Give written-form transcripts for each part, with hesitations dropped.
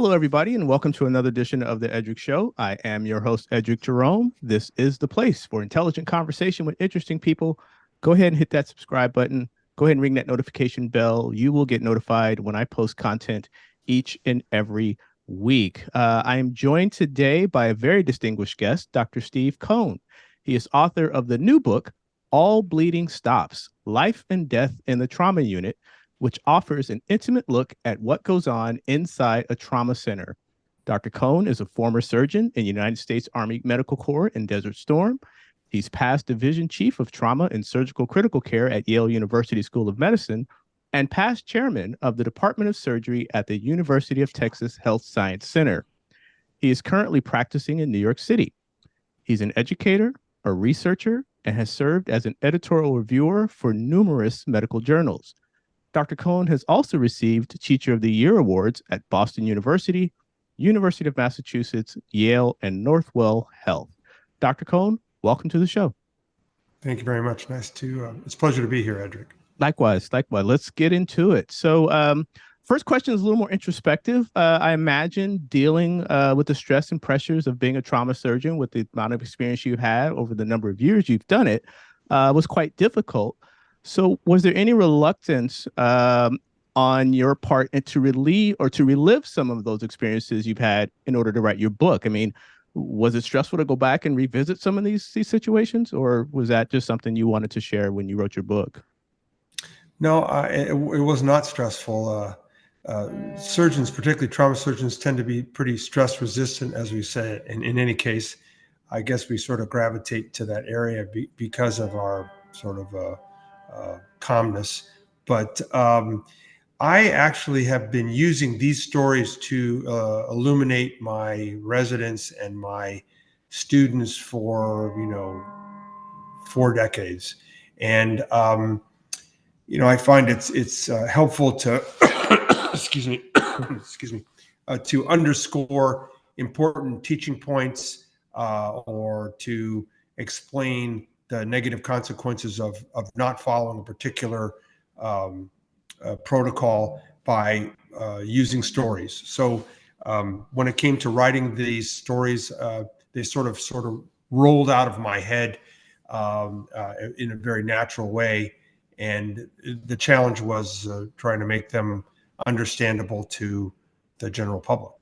Hello, everybody, and welcome to another edition of the Edric Show. I am your host, Edric Jerome. This is the place for intelligent conversation with interesting people. Go ahead and hit that subscribe button. Go ahead and ring that notification bell. You will get notified when I post content each and every week. I am joined today by a very distinguished guest, Dr. Steve Cohn. He is author of the new book, All Bleeding Stops: Life and Death in the Trauma Unit, which offers an intimate look at what goes on inside a trauma center. Dr. Cohn is a former surgeon in the United States Army Medical Corps in Desert Storm. He's past division chief of trauma and surgical critical care at Yale University School of Medicine and past chairman of the Department of Surgery at the University of Texas Health Science Center. He is currently practicing in New York City. He's an educator, a researcher, and has served as an editorial reviewer for numerous medical journals. Dr. Cohn has also received Teacher of the Year awards at Boston University, University of Massachusetts, Yale, and Northwell Health. Dr. Cohn, welcome to the show. Thank you very much. It's a pleasure to be here, Edric. Likewise. Let's get into it. So first question is a little more introspective. I imagine dealing with the stress and pressures of being a trauma surgeon with the amount of experience you've had over the number of years you've done it was quite difficult. So was there any reluctance on your part to relive some of those experiences you've had in order to write your book? I mean, was it stressful to go back and revisit some of these situations, or was that just something you wanted to share when you wrote your book? No, it was not stressful. Surgeons, particularly trauma surgeons, tend to be pretty stress resistant, as we say. And in any case, I guess we sort of gravitate to that area because of our sort of calmness. But I actually have been using these stories to illuminate my residents and my students for 4 decades, and I find it's helpful to excuse me to underscore important teaching points or to explain the negative consequences of not following a particular protocol by using stories. So when it came to writing these stories, they sort of rolled out of my head in a very natural way. And the challenge was trying to make them understandable to the general public.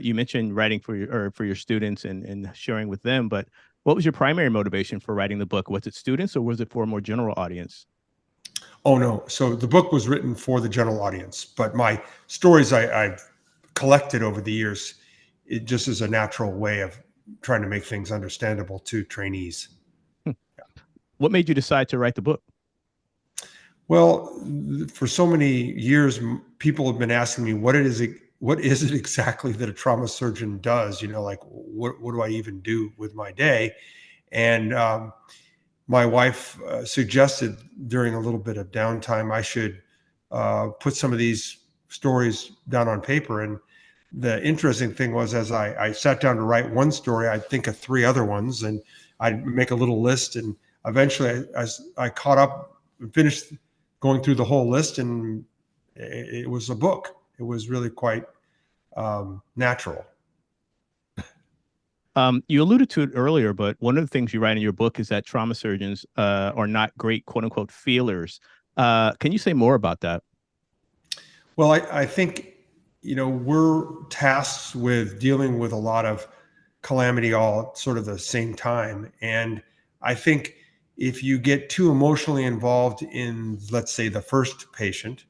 You mentioned writing for your students and sharing with them, but what was your primary motivation for writing the book? Was it students or was it for a more general audience? Oh, no. So the book was written for the general audience, but my stories I've collected over the years, it just is a natural way of trying to make things understandable to trainees. What made you decide to write the book? Well, for so many years, people have been asking me, what is it exactly that a trauma surgeon does? Like what do I even do with my day? And my wife suggested during a little bit of downtime, I should put some of these stories down on paper. And the interesting thing was, as I sat down to write one story, I'd think of 3 other ones, and I'd make a little list. And eventually I caught up and finished going through the whole list, and it was a book. It was really quite natural. You alluded to it earlier, but one of the things you write in your book is that trauma surgeons are not great, quote unquote, feelers. Can you say more about that? Well, I think, we're tasked with dealing with a lot of calamity all sort of the same time. And I think if you get too emotionally involved in, let's say, the first patient,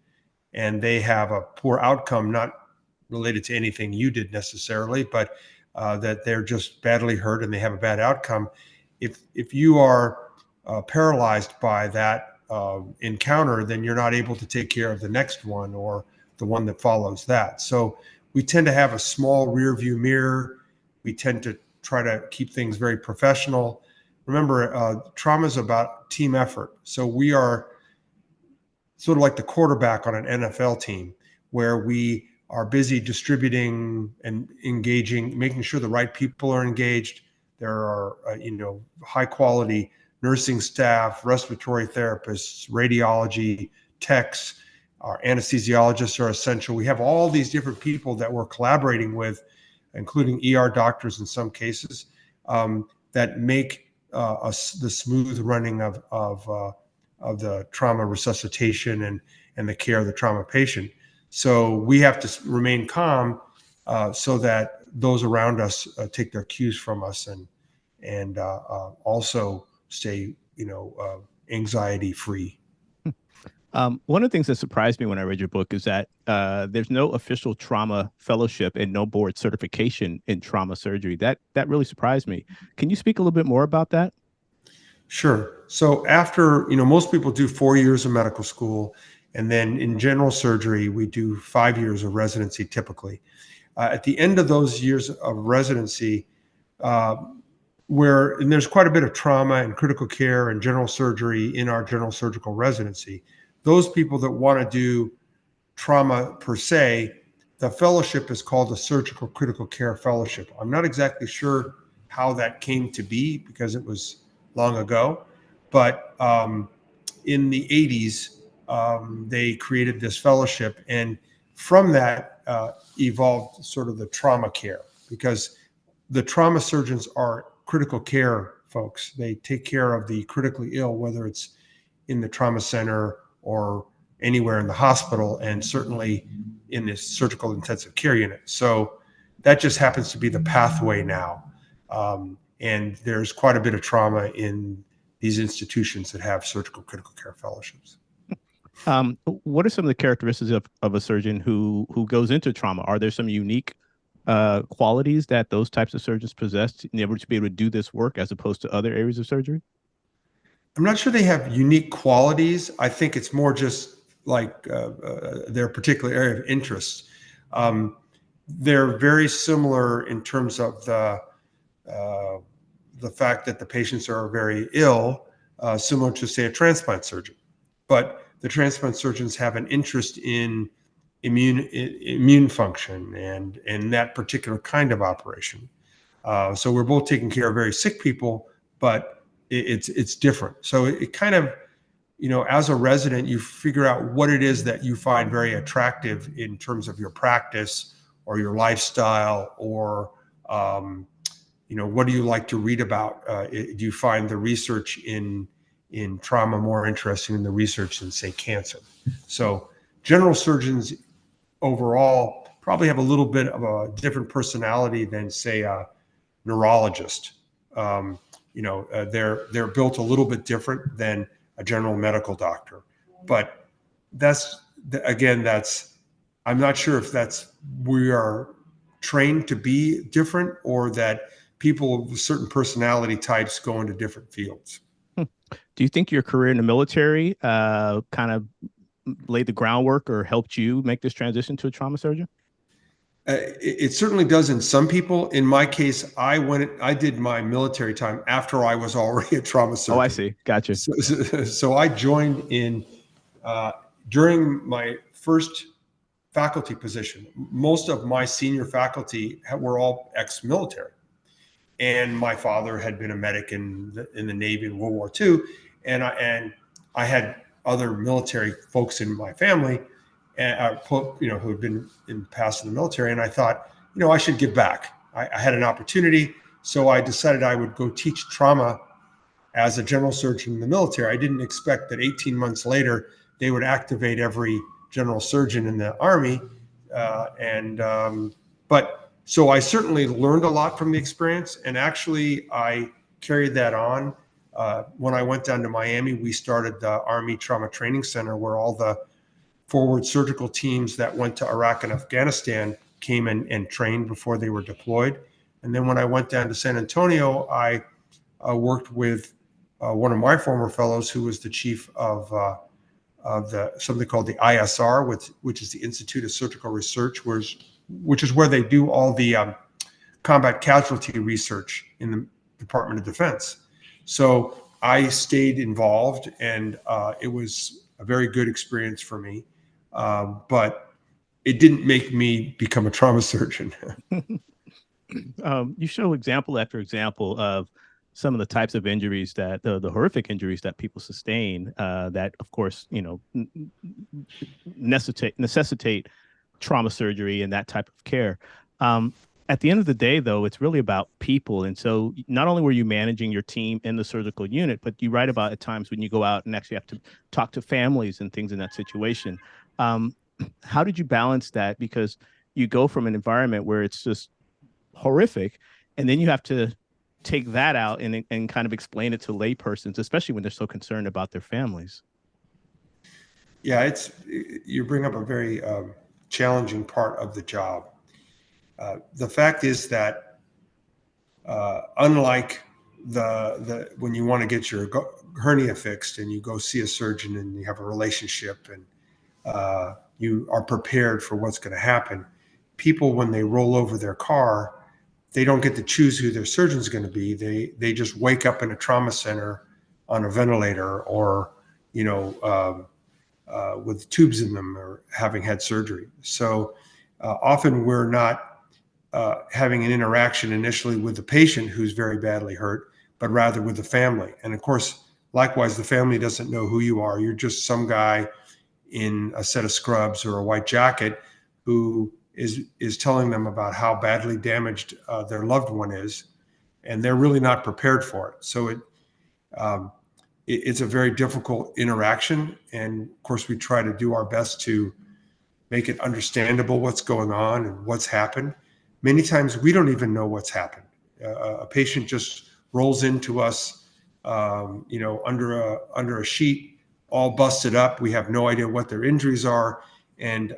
and they have a poor outcome, not related to anything you did necessarily, but that they're just badly hurt and they have a bad outcome. If you are paralyzed by that encounter, then you're not able to take care of the next one or the one that follows that. So we tend to have a small rear view mirror. We tend to try to keep things very professional. Remember, trauma is about team effort. So we are sort of like the quarterback on an NFL team, where we are busy distributing and engaging, making sure the right people are engaged. There are, high quality nursing staff, respiratory therapists, radiology techs, our anesthesiologists are essential. We have all these different people that we're collaborating with, including ER doctors in some cases, that make the smooth running of the trauma resuscitation and the care of the trauma patient. So we have to remain calm so that those around us take their cues from us and also stay, anxiety free. One of the things that surprised me when I read your book is that there's no official trauma fellowship and no board certification in trauma surgery. That really surprised me. Can you speak a little bit more about that? Sure. So after, most people do 4 years of medical school, and then in general surgery, we do 5 years of residency typically. At the end of those years of residency, uh, and there's quite a bit of trauma and critical care and general surgery in our general surgical residency. Those people that want to do trauma per se, the fellowship is called the Surgical Critical Care Fellowship. I'm not exactly sure how that came to be because it was long ago, but in the 80s, they created this fellowship, and from that evolved sort of the trauma care, because the trauma surgeons are critical care folks. They take care of the critically ill, whether it's in the trauma center or anywhere in the hospital, and certainly in this surgical intensive care unit. So that just happens to be the pathway now. And there's quite a bit of trauma in these institutions that have surgical critical care fellowships. What are some of the characteristics of a surgeon who goes into trauma? Are there some unique qualities that those types of surgeons possess in order to be able to do this work as opposed to other areas of surgery? I'm not sure they have unique qualities. I think it's more just like their particular area of interest. Um, they're very similar in terms of uh, the fact that the patients are very ill, similar to, say, a transplant surgeon. But the transplant surgeons have an interest in immune function and that particular kind of operation. So we're both taking care of very sick people, but it's different. So it kind of, as a resident, you figure out what it is that you find very attractive in terms of your practice or your lifestyle, or what do you like to read about? Do you find the research in trauma more interesting than the research in, say, cancer? So general surgeons overall probably have a little bit of a different personality than, say, a neurologist. They're built a little bit different than a general medical doctor, but that's again, that's I'm not sure if that's we are trained to be different, or that people with certain personality types go into different fields. Hmm. Do you think your career in the military kind of laid the groundwork or helped you make this transition to a trauma surgeon? It certainly does in some people. In my case, I did my military time after I was already a trauma Oh, I surgeon. see. Gotcha. So I joined in uh, during my first faculty position. Most of my senior faculty were all ex-military, and my father had been a medic in the Navy in World War II, and I had other military folks in my family, who had been in the past in the military, and I thought, I should give back. I had an opportunity, so I decided I would go teach trauma as a general surgeon in the military. I didn't expect that 18 months later they would activate every general surgeon in the Army, and but so I certainly learned a lot from the experience, and actually I carried that on. When I went down to Miami, we started the Army Trauma Training Center, where all the forward surgical teams that went to Iraq and Afghanistan came in and trained before they were deployed. And then when I went down to San Antonio, I worked with one of my former fellows, who was the chief of something called the ISR, which is the Institute of Surgical Research, which is where they do all the combat casualty research in the Department of Defense. So I stayed involved, and it was a very good experience for me. But it didn't make me become a trauma surgeon. You show example after example of some of the types of injuries that the horrific injuries that people sustain, that of course, necessitate trauma surgery and that type of care. Um, at the end of the day, though, it's really about people. And so not only were you managing your team in the surgical unit, but you write about at times when you go out and actually have to talk to families and things in that situation. Um, how did you balance that? Because you go from an environment where it's just horrific, and then you have to take that out and kind of explain it to laypersons, especially when they're so concerned about their families. Yeah, you bring up a very challenging part of the job. The fact is that unlike the when you want to get your hernia fixed and you go see a surgeon and you have a relationship and you are prepared for what's going to happen, people when they roll over their car, they don't get to choose who their surgeon's going to be. They just wake up in a trauma center on a ventilator or with tubes in them or having had surgery. So often we're not having an interaction initially with the patient who's very badly hurt, but rather with the family. And of course, likewise, the family doesn't know who you are. You're just some guy in a set of scrubs or a white jacket who is telling them about how badly damaged their loved one is, and they're really not prepared for it. So um, it's a very difficult interaction, and of course, we try to do our best to make it understandable what's going on and what's happened. Many times we don't even know what's happened. A patient just rolls into us, under a sheet, all busted up. We have no idea what their injuries are, and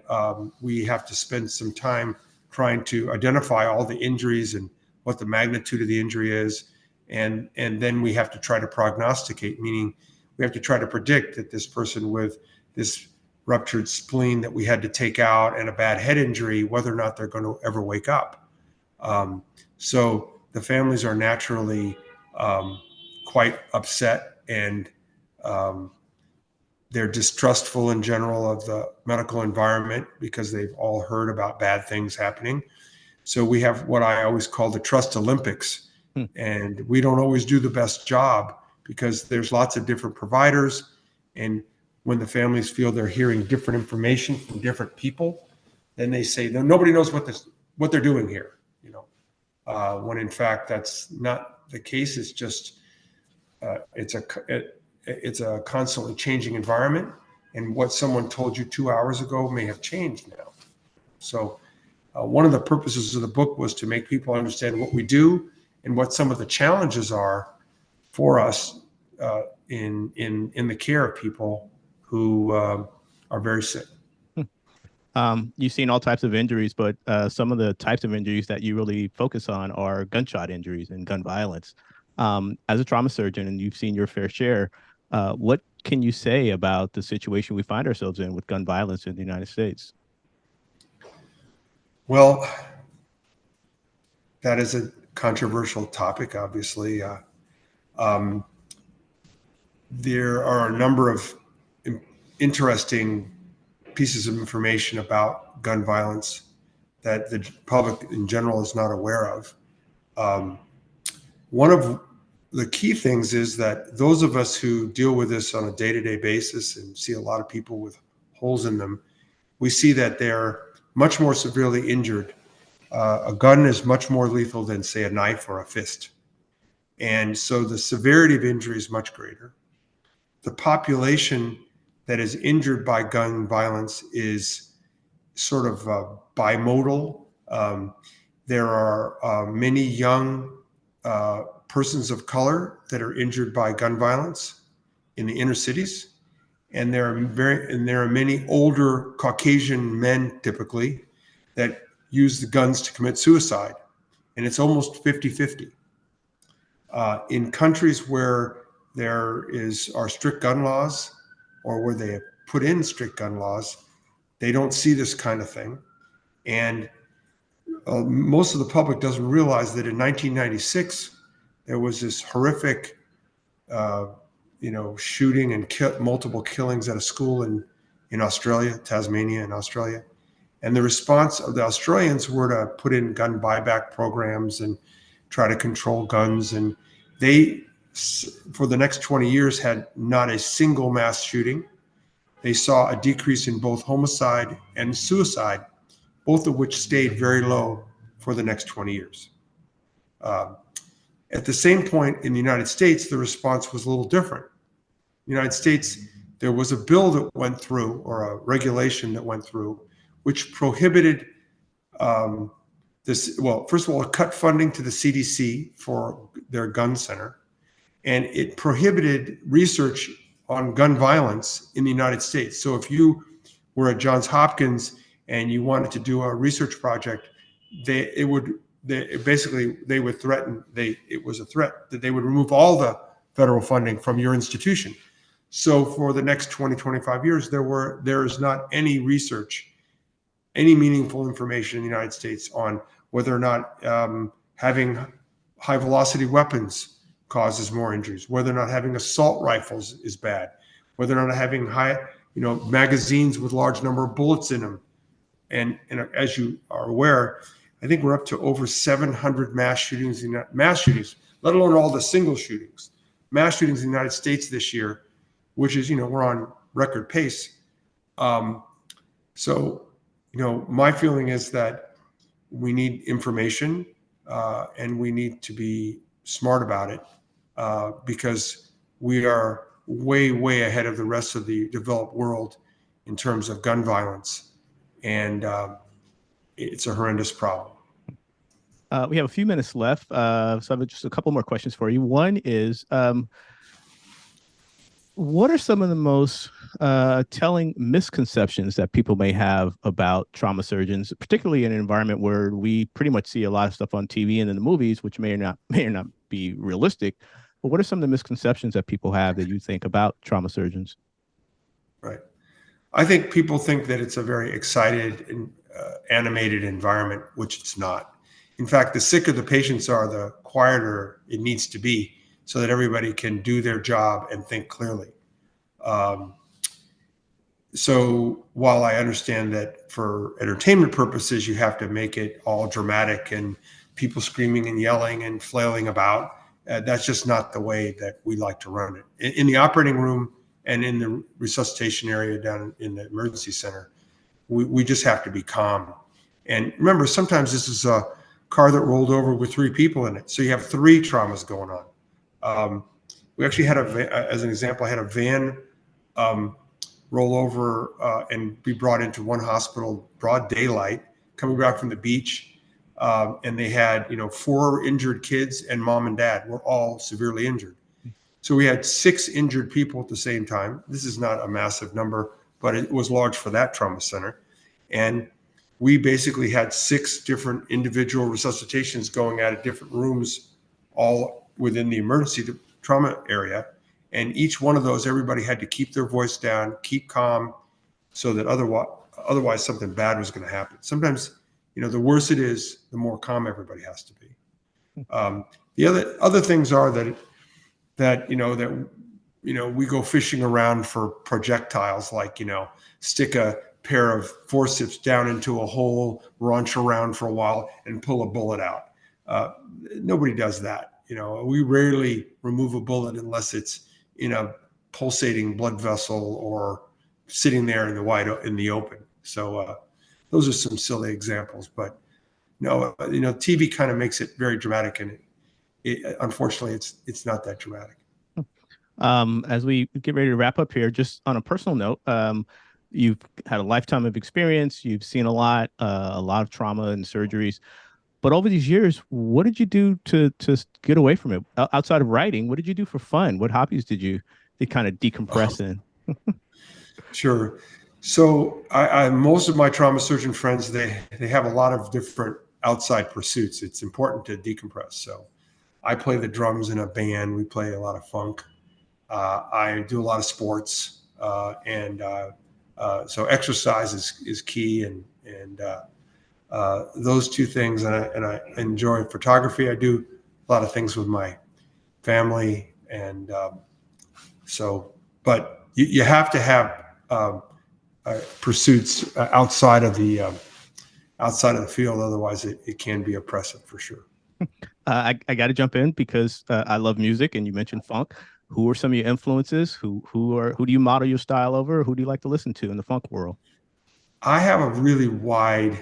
we have to spend some time trying to identify all the injuries and what the magnitude of the injury is, and then we have to try to prognosticate, meaning we have to try to predict that this person with this ruptured spleen that we had to take out and a bad head injury, whether or not they're going to ever wake up. So the families are naturally quite upset, and um, they're distrustful in general of the medical environment because they've all heard about bad things happening. So we have what I always call the trust Olympics, Hmm. and we don't always do the best job because there's lots of different providers, and when the families feel they're hearing different information from different people, then they say, no, nobody knows what they're doing here, when in fact that's not the case. It's just it's a constantly changing environment, and what someone told you 2 hours ago may have changed now. So one of the purposes of the book was to make people understand what we do and what some of the challenges are for us in the care of people who are very sick. You've seen all types of injuries, but some of the types of injuries that you really focus on are gunshot injuries and gun violence. As a trauma surgeon, and you've seen your fair share, what can you say about the situation we find ourselves in with gun violence in the United States? Well, that is a controversial topic, obviously. Um, there are a number of interesting pieces of information about gun violence that the public in general is not aware of. Um, One of the key things is that those of us who deal with this on a day-to-day basis and see a lot of people with holes in them, we see that they're much more severely injured. A gun is much more lethal than, say, a knife or a fist. And so the severity of injury is much greater. The population that is injured by gun violence is sort of bimodal. There are many young persons of color that are injured by gun violence in the inner cities, and there are many older Caucasian men typically that use the guns to commit suicide, and it's almost 50-50. In countries where are strict gun laws, or where they have put in strict gun laws, they don't see this kind of thing. And most of the public doesn't realize that in 1996, there was this horrific, uh, shooting and multiple killings at a school in Australia, Tasmania in Australia. And the response of the Australians were to put in gun buyback programs and try to control guns. And They, for the next 20 years, had not a single mass shooting. They saw a decrease in both homicide and suicide, both of which stayed very low for the next 20 years. Um, at the same point in the United States, the response was a little different. In the United States, there was a bill that went through, or a regulation that went through, which prohibited um, this. Well, first of all, it cut funding to the CDC for their gun center, and it prohibited research on gun violence in the United States. So if you were at Johns Hopkins and you wanted to do a research project, it would basically they would threaten it was a threat that they would remove all the federal funding from your institution. So for the next 20-25 years, there is not any research, any meaningful information in the United States on whether or not having high velocity weapons causes more injuries, whether or not having assault rifles is bad, whether or not having magazines with large number of bullets in them. And as you are aware, I think we're up to over 700 mass shootings, let alone all the single shootings, mass shootings in the United States this year, which is, we're on record pace. So, my feeling is that we need information and we need to be smart about it because we are way, way ahead of the rest of the developed world in terms of gun violence. And it's a horrendous problem. We have a few minutes left, so I have just a couple more questions for you. One is, what are some of the most telling misconceptions that people may have about trauma surgeons, particularly in an environment where we pretty much see a lot of stuff on TV and in the movies, which may or not be realistic? But what are some of the misconceptions that people have that you think about trauma surgeons? Right. I think people think that it's a very excited and animated environment, which it's not. In fact, the sicker the patients are, the quieter it needs to be so that everybody can do their job and think clearly. So while I understand that for entertainment purposes, you have to make it all dramatic and people screaming and yelling and flailing about, that's just not the way that we like to run it. In the operating room and in the resuscitation area down in the emergency center, we just have to be calm. And remember, sometimes this is a car that rolled over with 3 people in it. So you have 3 traumas going on. We actually had as an example, I had a van roll over and be brought into one hospital, broad daylight, coming back from the beach. And they had, 4 injured kids, and mom and dad were all severely injured. So we had 6 injured people at the same time. This is not a massive number, but it was large for that trauma center. And we basically had 6 different individual resuscitations going at different rooms, all within the emergency trauma area. And each one of those, everybody had to keep their voice down, keep calm, so that otherwise something bad was going to happen. Sometimes, the worse it is, the more calm everybody has to be. The other things are that we go fishing around for projectiles, like, stick a pair of forceps down into a hole, launch around for a while, and pull a bullet out. Nobody does that. We rarely remove a bullet unless it's in a pulsating blood vessel or sitting there in the open. So those are some silly examples, but no, TV kind of makes it very dramatic, and unfortunately, it's not that dramatic. As we get ready to wrap up here, just on a personal note, you've had a lifetime of experience. You've seen a lot of trauma and surgeries. But over these years, what did you do to get away from it? Outside of writing, what did you do for fun? What hobbies did you kind of decompress in? Sure. So I most of my trauma surgeon friends, they have a lot of different outside pursuits. It's important to decompress. So I play the drums in a band. We play a lot of funk. I do a lot of sports, and so exercise is key, and those 2 things. And I enjoy photography. I do a lot of things with my family, and but you have to have pursuits outside of the field. Otherwise, it can be oppressive for sure. I got to jump in because I love music, and you mentioned funk. Who are some of your influences? Who do you model your style over? Who do you like to listen to in the funk world? I have a really wide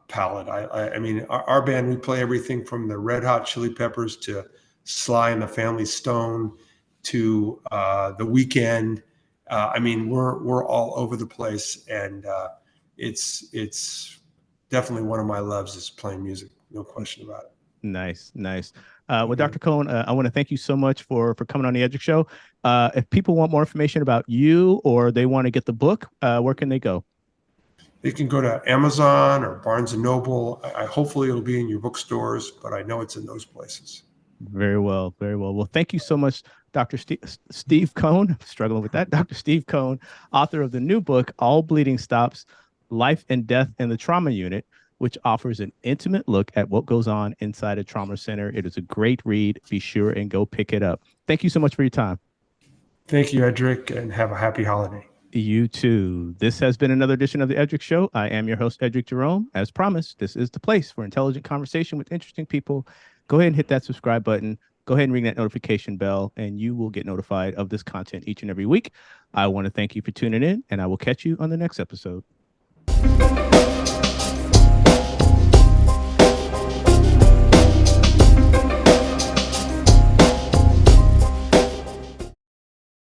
palette. I mean, our band, we play everything from the Red Hot Chili Peppers to Sly and the Family Stone to the Weekend. I mean, we're all over the place, and it's definitely one of my loves is playing music. No question about it. Nice, nice. Well, Mhm. Dr. Cohn, I want to thank you so much for coming on the Edric Show. If people want more information about you or they want to get the book, where can they go? You can go to Amazon or Barnes and Noble. Hopefully it'll be in your bookstores, but I know it's in those places. Very well, very well. Well, thank you so much, Dr. Steve Cohn. I'm struggling with that. Dr. Steve Cohn, author of the new book, All Bleeding Stops: Life and Death in the Trauma Unit, which offers an intimate look at what goes on inside a trauma center. It is a great read. Be sure and go pick it up. Thank you so much for your time. Thank you, Edric, and have a happy holiday. You too. This has been another edition of the Edric Show. I am your host, Edric Jerome. As promised, this is the place for intelligent conversation with interesting people. Go ahead and hit that subscribe button. Go ahead and ring that notification bell, and you will get notified of this content each and every week. I want to thank you for tuning in, and I will catch you on the next episode.